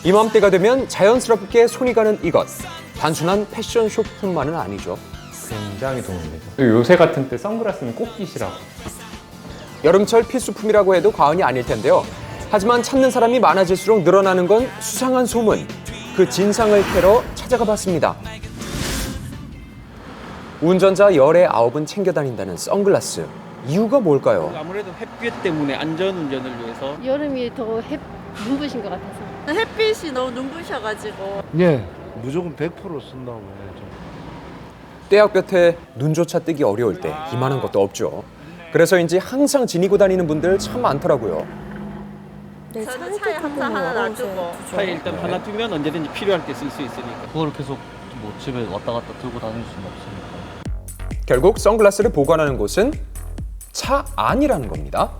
이맘때가 되면 자연스럽게 손이 가는 이것. 단순한 패션쇼뿐만은 아니죠. 굉장히 도움이 되죠. 요새 같은 때 선글라스는 꼭 끼시라고. 여름철 필수품이라고 해도 과언이 아닐 텐데요. 하지만 찾는 사람이 많아질수록 늘어나는 건 수상한 소문. 그 진상을 캐러 찾아가 봤습니다. 운전자 열의 9은 챙겨 다닌다는 선글라스. 이유가 뭘까요? 아무래도 햇빛 때문에 안전 운전을 위해서. 여름이 더 눈부신 것 같아서. 햇빛이 너무 눈부셔가지고. 예, 무조건 100% 쓴다고 해야죠. 떼약볕에 눈조차 뜨기 어려울 때 이만한 것도 없죠. 그래서인지 항상 지니고 다니는 분들 참 많더라고요. 네, 차에 항상 하나 놔두고. 차에 일단 하나 두면 언제든지 필요할 때 쓸 수 있으니까. 그걸 계속 뭐 집에 왔다 갔다 들고 다닐 수는 없으니까. 결국 선글라스를 보관하는 곳은 차 안이라는 겁니다.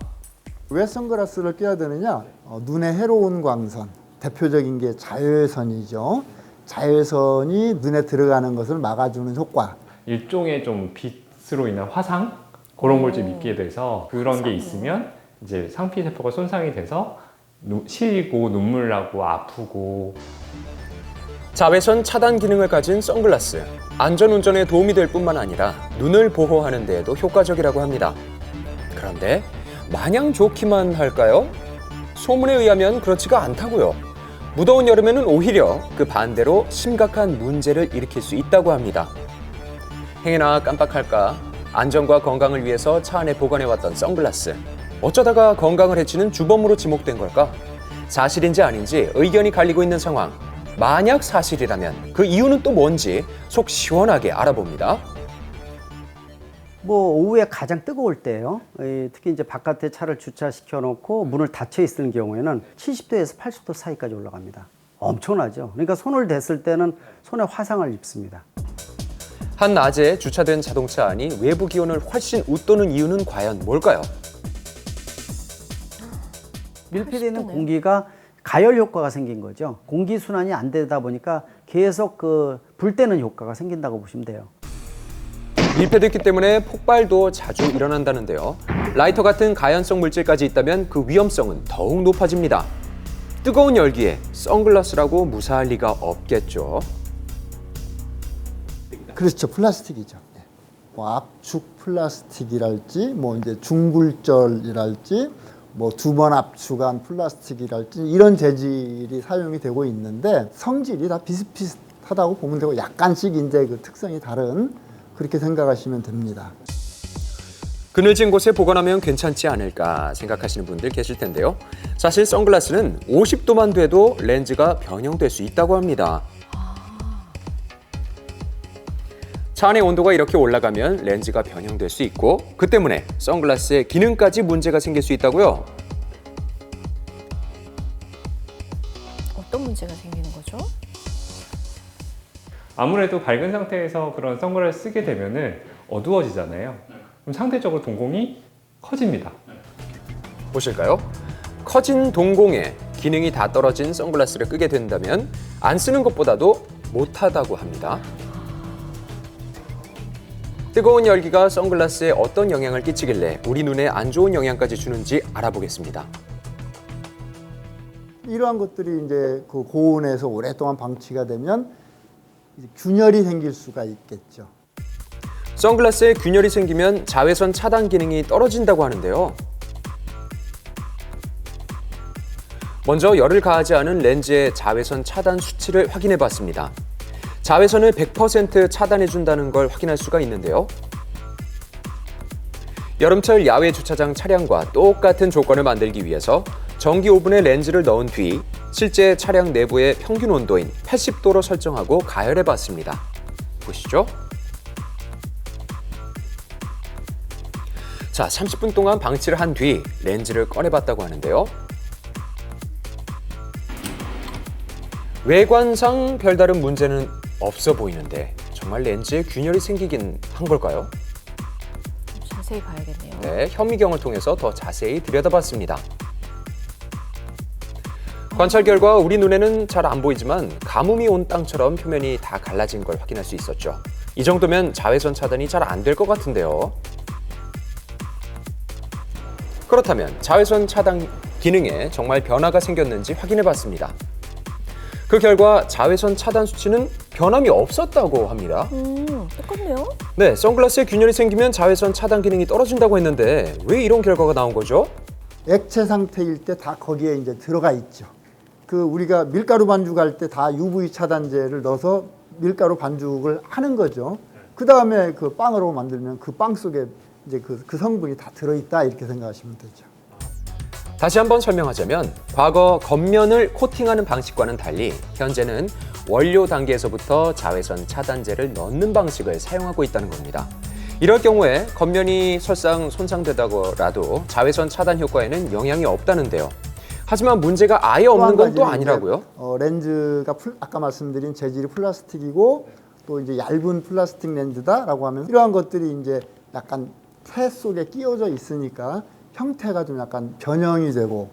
왜 선글라스를 껴야 되느냐? 눈에 해로운 광선, 대표적인 게 자외선이죠. 자외선이 눈에 들어가는 것을 막아주는 효과. 일종의 좀 빛으로 인한 화상? 그런 걸 좀 입게 돼서 그런 게 있으면 이제 상피세포가 손상이 돼서 시리고 눈물 나고 아프고. 자외선 차단 기능을 가진 선글라스. 안전운전에 도움이 될 뿐만 아니라 눈을 보호하는 데에도 효과적이라고 합니다. 그런데 마냥 좋기만 할까요? 소문에 의하면 그렇지가 않다고요. 무더운 여름에는 오히려 그 반대로 심각한 문제를 일으킬 수 있다고 합니다. 행여나 깜빡할까 안전과 건강을 위해서 차 안에 보관해왔던 선글라스. 어쩌다가 건강을 해치는 주범으로 지목된 걸까? 사실인지 아닌지 의견이 갈리고 있는 상황. 만약 사실이라면 그 이유는 또 뭔지 속 시원하게 알아봅니다. 뭐 오후에 가장 뜨거울 때요. 특히 이제 바깥에 차를 주차시켜 놓고 문을 닫혀 있는 경우에는 70도에서 80도 사이까지 올라갑니다. 엄청나죠. 그러니까 손을 댔을 때는 손에 화상을 입습니다. 한낮에 주차된 자동차 안이 외부 기온을 훨씬 웃도는 이유는 과연 뭘까요? 밀폐되어 있는 공기가 가열 효과가 생긴 거죠. 공기 순환이 안 되다 보니까 계속 불 때는 효과가 생긴다고 보시면 돼요. 밀폐됐기 때문에 폭발도 자주 일어난다는데요. 라이터 같은 가연성 물질까지 있다면 그 위험성은 더욱 높아집니다. 뜨거운 열기에 선글라스라고 무사할 리가 없겠죠. 그렇죠. 플라스틱이죠. 뭐 압축 플라스틱이랄지, 뭐 이제 중불절이랄지, 뭐 두 번 압축한 플라스틱이랄지 이런 재질이 사용이 되고 있는데 성질이 다 비슷비슷하다고 보면 되고 약간씩 이제 그 특성이 다른 그렇게 생각하시면 됩니다. 그늘진 곳에 보관하면 괜찮지 않을까 생각하시는 분들 계실 텐데요. 사실 선글라스는 50도만 돼도 렌즈가 변형될 수 있다고 합니다. 차 안의 온도가 이렇게 올라가면 렌즈가 변형될 수 있고 그 때문에 선글라스의 기능까지 문제가 생길 수 있다고요. 어떤 문제가 생기는 거죠? 아무래도 밝은 상태에서 그런 선글라스 쓰게 되면은 어두워지잖아요. 그럼 상대적으로 동공이 커집니다. 보실까요? 커진 동공에 기능이 다 떨어진 선글라스를 끄게 된다면 안 쓰는 것보다도 못하다고 합니다. 뜨거운 열기가 선글라스에 어떤 영향을 끼치길래 우리 눈에 안 좋은 영향까지 주는지 알아보겠습니다. 이러한 것들이 이제 그 고온에서 오랫동안 방치가 되면 이제 균열이 생길 수가 있겠죠. 선글라스에 균열이 생기면 자외선 차단 기능이 떨어진다고 하는데요. 먼저 열을 가하지 않은 렌즈의 자외선 차단 수치를 확인해 봤습니다. 자외선을 100% 차단해준다는 걸 확인할 수가 있는데요. 여름철 야외 주차장 차량과 똑같은 조건을 만들기 위해서 전기 오븐에 렌즈를 넣은 뒤 실제 차량 내부의 평균 온도인 80도로 설정하고 가열해 봤습니다. 보시죠. 자, 30분 동안 방치를 한 뒤 렌즈를 꺼내봤다고 하는데요. 외관상 별다른 문제는 없어 보이는데 정말 렌즈에 균열이 생기긴 한 걸까요? 자세히 봐야겠네요. 네, 현미경을 통해서 더 자세히 들여다봤습니다. 관찰 결과 우리 눈에는 잘 안 보이지만 가뭄이 온 땅처럼 표면이 다 갈라진 걸 확인할 수 있었죠. 이 정도면 자외선 차단이 잘 안 될 것 같은데요. 그렇다면 자외선 차단 기능에 정말 변화가 생겼는지 확인해 봤습니다. 그 결과 자외선 차단 수치는 변함이 없었다고 합니다. 똑같네요. 네, 선글라스에 균열이 생기면 자외선 차단 기능이 떨어진다고 했는데 왜 이런 결과가 나온 거죠? 액체 상태일 때 다 거기에 이제 들어가 있죠. 그 우리가 밀가루 반죽할 때 다 UV 차단제를 넣어서 밀가루 반죽을 하는 거죠. 그 다음에 그 빵으로 만들면 그 빵 속에 이제 그 성분이 다 들어있다 이렇게 생각하시면 되죠. 다시 한번 설명하자면 과거 겉면을 코팅하는 방식과는 달리 현재는 원료 단계에서부터 자외선 차단제를 넣는 방식을 사용하고 있다는 겁니다. 이럴 경우에 겉면이 설상 손상되더라도 자외선 차단 효과에는 영향이 없다는데요. 하지만 문제가 아예 없는 건 또 아니라고요? 렌즈가 아까 말씀드린 재질이 플라스틱이고 또 이제 얇은 플라스틱 렌즈다라고 하면 이러한 것들이 이제 약간 새 속에 끼워져 있으니까 형태가 좀 약간 변형이 되고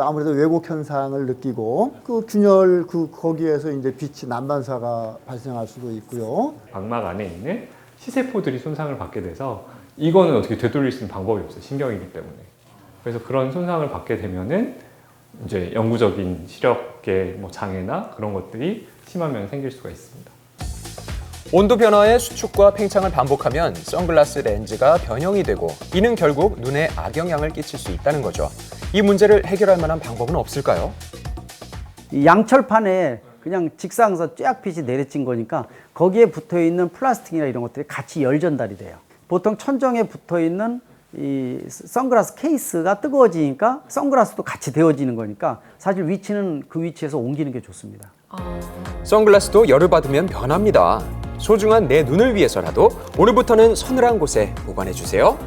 아무래도 왜곡 현상을 느끼고 그 균열 거기에서 이제 빛이 난반사가 발생할 수도 있고요. 망막 안에 있는 시세포들이 손상을 받게 돼서 이거는 어떻게 되돌릴 수 있는 방법이 없어요. 신경이기 때문에. 그래서 그런 손상을 받게 되면은 이제 영구적인 시력의 장애나 그런 것들이 심하면 생길 수가 있습니다. 온도 변화의 수축과 팽창을 반복하면 선글라스 렌즈가 변형이 되고 이는 결국 눈에 악영향을 끼칠 수 있다는 거죠. 이 문제를 해결할 만한 방법은 없을까요? 이 양철판에 그냥 직사광선 쫙 빛이 내려진 거니까 거기에 붙어 있는 플라스틱이나 이런 것들이 같이 열 전달이 돼요. 보통 천정에 붙어 있는 이 선글라스 케이스가 뜨거워지니까 선글라스도 같이 데워지는 거니까 사실 위치는 그 위치에서 옮기는 게 좋습니다. 선글라스도 열을 받으면 변합니다. 소중한 내 눈을 위해서라도 오늘부터는 서늘한 곳에 보관해 주세요.